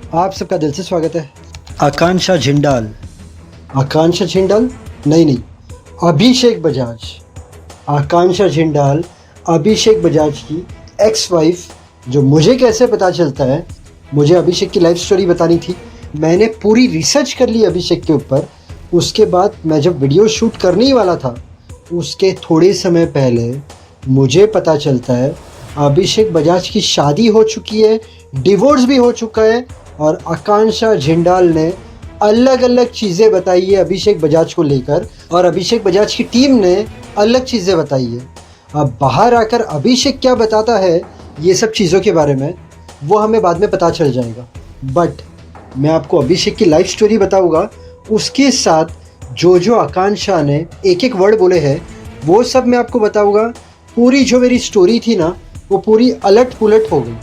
आप सबका दिल से स्वागत है। आकांक्षा जिंदाल। आकांक्षा जिंदाल नहीं, अभिषेक बजाज। आकांक्षा जिंदाल अभिषेक बजाज की एक्स वाइफ। जो मुझे कैसे पता चलता है, मुझे अभिषेक की लाइफ स्टोरी बतानी थी। मैंने पूरी रिसर्च कर ली अभिषेक के ऊपर। उसके बाद मैं जब वीडियो शूट करने ही वाला था, उसके थोड़े समय पहले मुझे पता चलता है अभिषेक बजाज की शादी हो चुकी है, डिवोर्स भी हो चुका है, और आकांक्षा जिंदाल ने अलग अलग चीज़ें बताई है अभिषेक बजाज को लेकर, और अभिषेक बजाज की टीम ने अलग चीज़ें बताई है। अब बाहर आकर अभिषेक क्या बताता है ये सब चीज़ों के बारे में, वो हमें बाद में पता चल जाएगा। बट मैं आपको अभिषेक की लाइफ स्टोरी बताऊँगा, उसके साथ जो आकांक्षा ने एक एक वर्ड बोले हैं वो सब मैं आपको बताऊँगा। पूरी जो मेरी स्टोरी थी ना, वो पूरी अलट पुलट हो गई।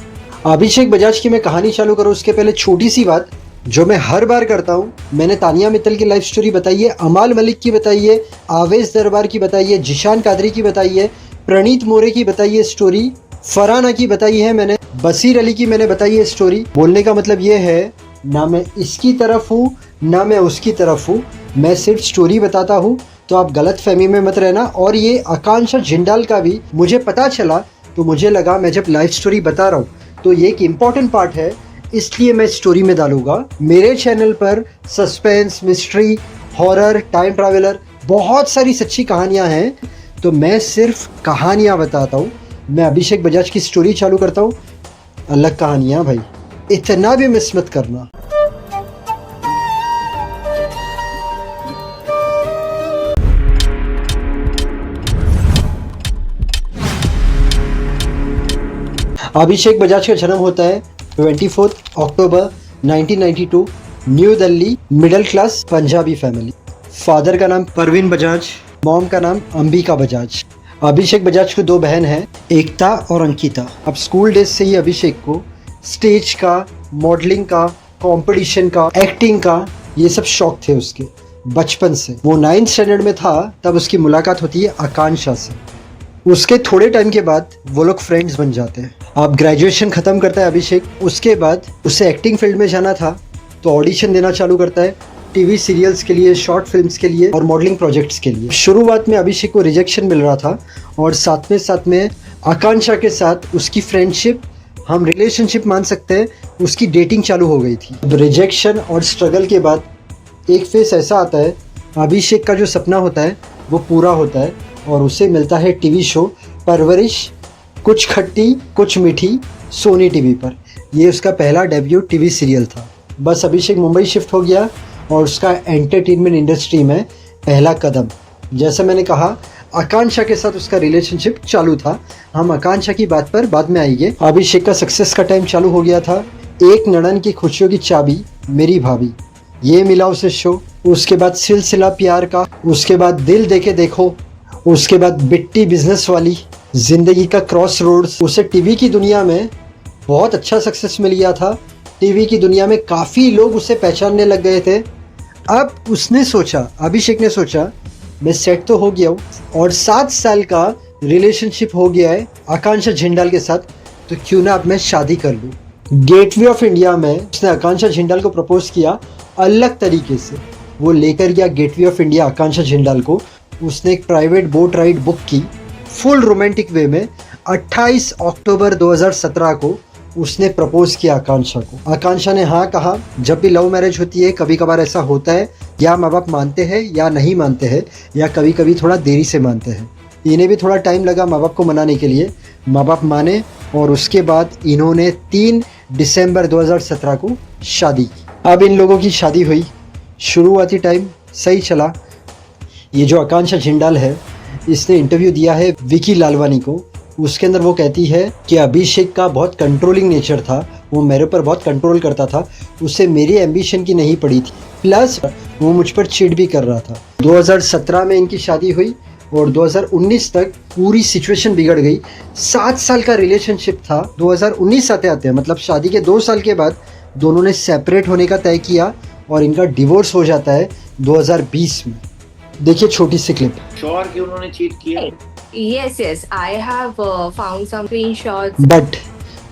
अभिषेक बजाज की मैं कहानी चालू करूँ उसके पहले छोटी सी बात जो मैं हर बार करता हूँ। मैंने तानिया मित्तल की लाइफ स्टोरी बताई है, अमाल मलिक की बताई है, आवेश दरबार की बताई है, जिशान कादरी की बताई है, प्रणीत मोरे की बताई है स्टोरी, फरहाना की बताई है मैंने, बसीर अली की मैंने बताई है स्टोरी। बोलने का मतलब ये है, ना मैं इसकी तरफ हूँ ना मैं उसकी तरफ हूँ, मैं सिर्फ स्टोरी बताता हूँ, तो आप गलत फहमी में मत रहना। और ये आकांक्षा जिंदाल का भी मुझे पता चला तो मुझे लगा मैं जब लाइफ स्टोरी बता रहा हूँ तो ये एक इम्पॉर्टेंट पार्ट है, इसलिए मैं स्टोरी में डालूंगा। मेरे चैनल पर suspense, mystery, horror, time traveller, बहुत सारी सच्ची कहानियाँ हैं, तो मैं सिर्फ कहानियाँ बताता हूँ। मैं अभिषेक बजाज की स्टोरी चालू करता हूँ। अलग कहानियाँ भाई, इतना भी मिस मत करना। अभिषेक बजाज का जन्म होता है 24 अक्टूबर 1992, new Delhi, middle class Punjabi family. Father का नाम परवीन बजाज, मॉम का नाम अंबिका बजाज। अभिषेक बजाज को दो बहन हैं, एकता और अंकिता। अब स्कूल डेज से ही अभिषेक को स्टेज का, मॉडलिंग का, कंपटीशन का, एक्टिंग का, ये सब शौक थे उसके बचपन से। वो 9th स्टैंडर्ड में था तब उसकी मुलाकात होती है आकांक्षा से। उसके थोड़े टाइम के बाद वो लोग फ्रेंड्स बन जाते हैं। अब ग्रेजुएशन ख़त्म करता है अभिषेक। उसके बाद उसे एक्टिंग फील्ड में जाना था तो ऑडिशन देना चालू करता है, टीवी सीरियल्स के लिए, शॉर्ट फिल्म्स के लिए और मॉडलिंग प्रोजेक्ट्स के लिए। शुरुआत में अभिषेक को रिजेक्शन मिल रहा था और साथ में आकांक्षा के साथ उसकी फ्रेंडशिप, हम रिलेशनशिप मान सकते हैं, उसकी डेटिंग चालू हो गई थी। अब रिजेक्शन और स्ट्रगल के बाद एक फेस ऐसा आता है, अभिषेक का जो सपना होता है वो पूरा होता है और उसे मिलता है टीवी शो परवरिश, कुछ खट्टी कुछ मीठी, सोनी टीवी पर। ये उसका पहला डेब्यू टीवी सीरियल था। बस अभिषेक मुंबई शिफ्ट हो गया और उसका एंटरटेनमेंट इंडस्ट्री में पहला कदम। जैसा मैंने कहा, आकांक्षा के साथ उसका रिलेशनशिप चालू था। हम आकांक्षा की बात पर बाद में आएंगे। अभिषेक का सक्सेस का टाइम चालू हो गया था। एक नड़न की खुशियों की चाबी, मेरी भाभी, ये मिला उसे शो। उसके बाद सिलसिला प्यार का, उसके बाद दिल देके देखो, उसके बाद बिट्टी बिजनेस वाली, जिंदगी का क्रॉस रोड्स। उसे टीवी की दुनिया में बहुत अच्छा सक्सेस मिल गया था। टीवी की दुनिया में काफ़ी लोग उसे पहचानने लग गए थे। अब उसने सोचा, अभिषेक ने सोचा, मैं सेट तो हो गया हूँ और 7 साल का रिलेशनशिप हो गया है आकांक्षा जिंदाल के साथ, तो क्यों ना अब मैं शादी कर लूँ। गेटवे ऑफ इंडिया में उसने आकांक्षा जिंदाल को प्रपोज किया अलग तरीके से। वो लेकर गया गेटवे ऑफ इंडिया आकांक्षा जिंदाल को। उसने एक प्राइवेट बोट राइड बुक की फुल रोमांटिक वे में। 28 अक्टूबर 2017 को उसने प्रपोज किया आकांक्षा को। आकांक्षा ने हाँ कहा। जब भी लव मैरिज होती है कभी कभार ऐसा होता है, या माँ बाप मानते हैं या नहीं मानते हैं, या कभी कभी थोड़ा देरी से मानते हैं। इन्हें भी थोड़ा टाइम लगा माँ बाप को मनाने के लिए। माँ बाप माने और उसके बाद इन्होंने 3 दिसंबर 2017 को शादी की। अब इन लोगों की शादी हुई। शुरुआती टाइम सही चला। ये जो आकांक्षा जिंदाल है, इसने इंटरव्यू दिया है विकी लालवानी को। उसके अंदर वो कहती है कि अभिषेक का बहुत कंट्रोलिंग नेचर था, वो मेरे ऊपर बहुत कंट्रोल करता था, उसे मेरी एम्बिशन की नहीं पड़ी थी, प्लस वो मुझ पर चिढ़ भी कर रहा था। 2017 में इनकी शादी हुई और 2019 तक पूरी सिचुएशन बिगड़ गई। 7 साल का रिलेशनशिप था। 2019 आते मतलब शादी के 2 साल के बाद दोनों ने सेपरेट होने का तय किया और इनका डिवोर्स हो जाता है 2020 में। देखिए छोटी सी क्लिप। श्योर कि उन्होंने चीट किया? Yes, I have found some screenshots. But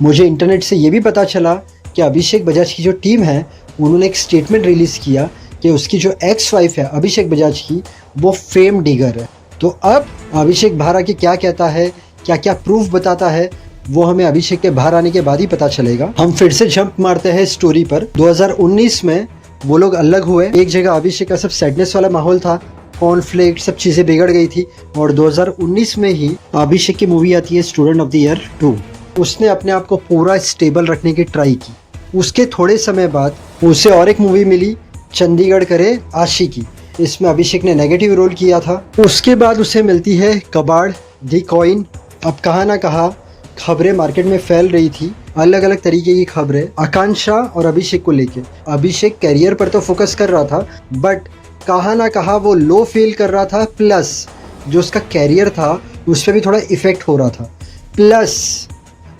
मुझे इंटरनेट से ये भी पता चला कि अभिषेक बजाज की जो टीम है उन्होंने एक स्टेटमेंट रिलीज़ किया कि उसकी जो एक्स वाइफ है अभिषेक बजाज की वो फेम डिगर है। तो अब अभिषेक बाहर आके क्या कहता है, क्या क्या प्रूफ बताता है, वो हमें अभिषेक के बाहर आने के बाद ही पता चलेगा। हम फिर से जंप मारते हैं स्टोरी पर। 2019 में वो लोग अलग हुए। एक जगह अभिषेक का सब सैडनेस वाला माहौल था, कॉन्फ्लिक्ट, सब चीज़ें बिगड़ गई थी और 2019 में ही अभिषेक की मूवी आती है स्टूडेंट ऑफ द ईयर 2। उसने अपने आप को पूरा स्टेबल रखने की ट्राई की। उसके थोड़े समय बाद उसे और एक मूवी मिली, चंडीगढ़ करे आशिकी। इसमें अभिषेक ने नेगेटिव रोल किया था। उसके बाद उसे मिलती है कबाड़ दी कॉइन। अब कहा ना कहा खबरें मार्केट में फैल रही थी, अलग अलग तरीके की खबरें आकांक्षा और अभिषेक को लेके। अभिषेक कैरियर पर तो फोकस कर रहा था, बट कहा ना कहा वो लो फील कर रहा था, प्लस जो उसका कैरियर था उस पर भी थोड़ा इफेक्ट हो रहा था। प्लस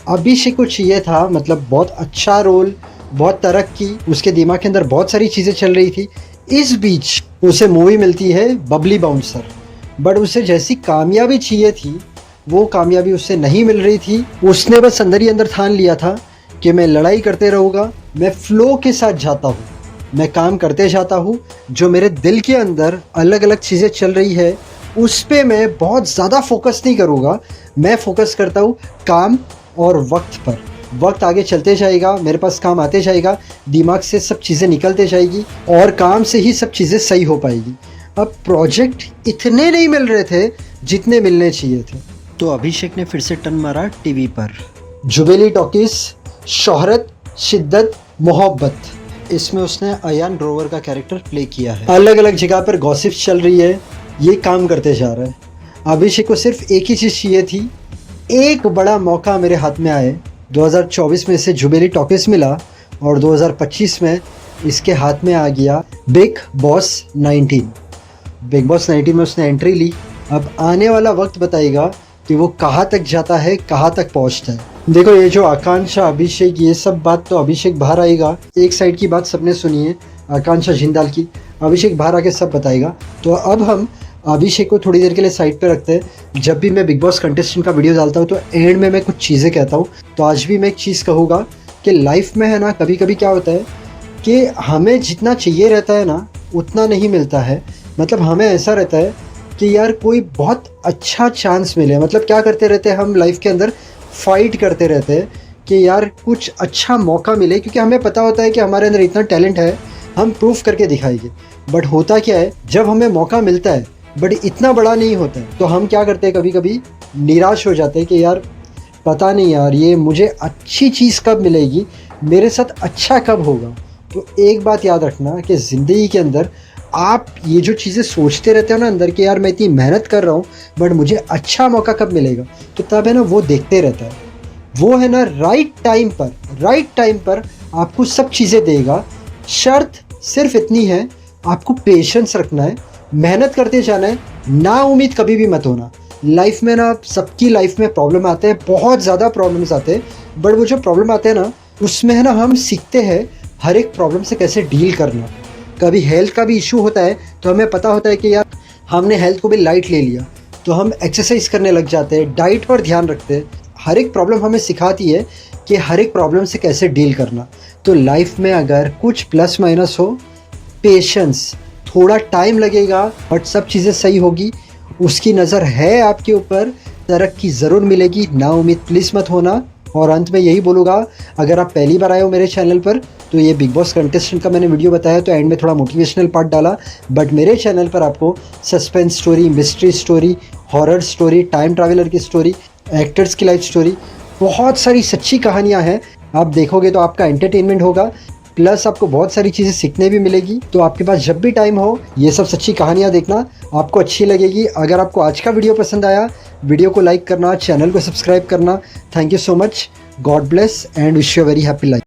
अभिषेक को चाहिए था मतलब बहुत अच्छा रोल, बहुत तरक्की, उसके दिमाग के अंदर बहुत सारी चीज़ें चल रही थी। इस बीच उसे मूवी मिलती है बबली बाउंसर, बट उसे जैसी कामयाबी चाहिए थी वो कामयाबी उससे नहीं मिल रही थी। उसने बस अंदर ही अंदर ठान लिया था कि मैं लड़ाई करते रहूँगा, मैं फ्लो के साथ जाता हूँ, मैं काम करते जाता हूँ, जो मेरे दिल के अंदर अलग अलग चीज़ें चल रही है उस पर मैं बहुत ज़्यादा फोकस नहीं करूँगा। मैं फोकस करता हूँ काम और वक्त पर। वक्त आगे चलते जाएगा, मेरे पास काम आते जाएगा, दिमाग से सब चीज़ें निकलते जाएगी और काम से ही सब चीज़ें सही हो पाएगी। अब प्रोजेक्ट इतने नहीं मिल रहे थे जितने मिलने चाहिए थे, तो अभिषेक ने फिर से टर्न मारा टीवी पर। जुबेली टॉकीज, शोहरत, शिद्दत, मोहब्बत, इसमें उसने अयान ग्रोवर का कैरेक्टर प्ले किया है। अलग अलग जगह पर गॉसिप्स चल रही है, ये काम करते जा रहा है। अभिषेक को सिर्फ एक ही चीज़ चाहिए थी, एक बड़ा मौका मेरे हाथ में आए। 2024 में इसे जुबेली टॉकीज मिला और 2025 में इसके हाथ में आ गया बिग बॉस 19। बिग बॉस 19 में उसने एंट्री ली। अब आने वाला वक्त बताएगा कि वो कहाँ तक जाता है, कहाँ तक पहुँचता है। देखो ये जो आकांक्षा, अभिषेक, ये सब बात तो अभिषेक बाहर आएगा। एक साइड की बात सबने सुनी है आकांक्षा जिंदाल की, अभिषेक बाहर आके सब बताएगा। तो अब हम अभिषेक को थोड़ी देर के लिए साइड पे रखते हैं। जब भी मैं बिग बॉस कंटेस्टेंट का वीडियो डालता हूँ तो एंड में मैं कुछ चीज़ें कहता हूँ। तो आज भी मैं एक चीज़ कहूँगा कि लाइफ में है ना, कभी कभी क्या होता है कि हमें जितना चाहिए रहता है ना उतना नहीं मिलता है। मतलब हमें ऐसा रहता है कि यार कोई बहुत अच्छा चांस मिले। मतलब क्या करते रहते हैं हम लाइफ के अंदर, फाइट करते रहते हैं कि यार कुछ अच्छा मौका मिले, क्योंकि हमें पता होता है कि हमारे अंदर इतना टैलेंट है, हम प्रूफ करके दिखाएंगे। बट होता क्या है, जब हमें मौका मिलता है बट इतना बड़ा नहीं होता है, तो हम क्या करते हैं, कभी कभी निराश हो जाते हैं कि यार पता नहीं यार ये मुझे अच्छी चीज़ कब मिलेगी, मेरे साथ अच्छा कब होगा। तो एक बात याद रखना कि ज़िंदगी के अंदर आप ये जो चीज़ें सोचते रहते हो ना अंदर कि यार मैं इतनी मेहनत कर रहा हूँ बट मुझे अच्छा मौका कब मिलेगा, तो तब है ना वो देखते रहता है। वो है ना राइट टाइम पर आपको सब चीज़ें देगा। शर्त सिर्फ इतनी है, आपको पेशेंस रखना है, मेहनत करते जाना है, ना उम्मीद कभी भी मत होना। लाइफ में ना सबकी लाइफ में प्रॉब्लम आते हैं, बहुत ज़्यादा प्रॉब्लम्स आते हैं, बट वो जो प्रॉब्लम आते हैं ना उसमें है ना हम सीखते हैं हर एक प्रॉब्लम से कैसे डील करना। कभी हेल्थ का भी इशू होता है तो हमें पता होता है कि यार हमने हेल्थ को भी लाइट ले लिया, तो हम एक्सरसाइज करने लग जाते हैं, डाइट पर ध्यान रखते हैं। हर एक प्रॉब्लम हमें सिखाती है कि हर एक प्रॉब्लम से कैसे डील करना। तो लाइफ में अगर कुछ प्लस माइनस हो, पेशेंस, थोड़ा टाइम लगेगा बट सब चीज़ें सही होगी। उसकी नज़र है आपके ऊपर, तरक्की ज़रूर मिलेगी, ना उम्मीद प्लीज़ मत होना। और अंत में यही बोलूँगा, अगर आप पहली बार आए हो मेरे चैनल पर, तो ये बिग बॉस कंटेस्टेंट का मैंने वीडियो बताया तो एंड में थोड़ा मोटिवेशनल पार्ट डाला, बट मेरे चैनल पर आपको suspense story, mystery story, horror story, time traveller की स्टोरी, एक्टर्स की लाइफ स्टोरी, बहुत सारी सच्ची कहानियाँ हैं। आप देखोगे तो आपका एंटरटेनमेंट होगा, प्लस आपको बहुत सारी चीज़ें सीखने भी मिलेगी। तो आपके पास जब भी टाइम हो ये सब सच्ची कहानियाँ देखना, आपको अच्छी लगेगी। अगर आपको आज का वीडियो पसंद आया, वीडियो को लाइक करना, चैनल को सब्सक्राइब करना। Thank you so much, God bless and wish you very happy life.